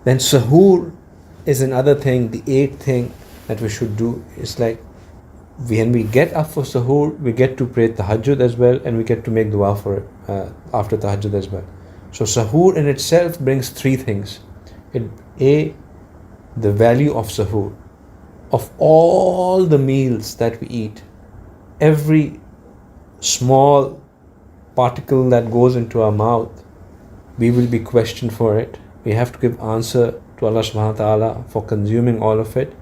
Then Suhoor is another thing, the eighth thing that we should do. It's like when we get up for Suhoor, we get to pray Tahajjud as well, and we get to make dua for it after Tahajjud as well. So Suhoor in itself brings three things. The value of Suhoor. Of all the meals that we eat, every small particle that goes into our mouth, we will be questioned for it. We have to give answer to Allah subhanahu wa ta'ala for consuming all of it,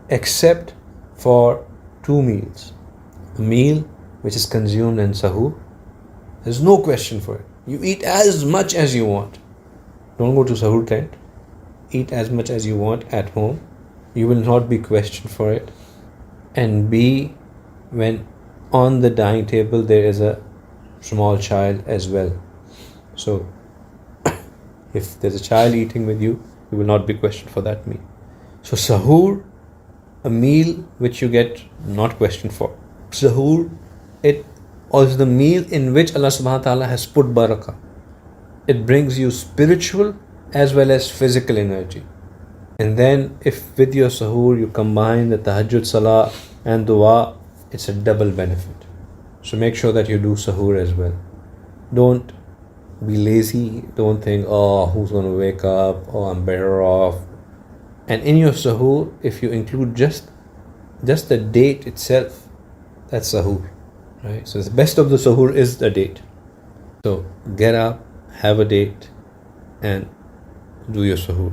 except for two meals. A meal which is consumed in Suhoor, there's no question for it. You eat as much as you want. Don't go to Suhoor tent. Eat as much as you want at home. You will not be questioned for it. And B, when on the dining table there is a small child as well. So if there's a child eating with you, you will not be questioned for that meal. So Suhoor, a meal which you get not questioned for. Suhoor, it is the meal in which Allah subhanahu wa ta'ala has put barakah. It brings you spiritual as well as physical energy. And then if with your Suhoor you combine the Tahajjud Salah and Dua, it's a double benefit. So make sure that you do Suhoor as well. Don't be lazy. Don't think, oh, who's going to wake up? Oh, I'm better off. And in your Suhoor, if you include just the date itself, that's Suhoor. Right? So the best of the Suhoor is the date. So get up, have a date, and do your Suhoor.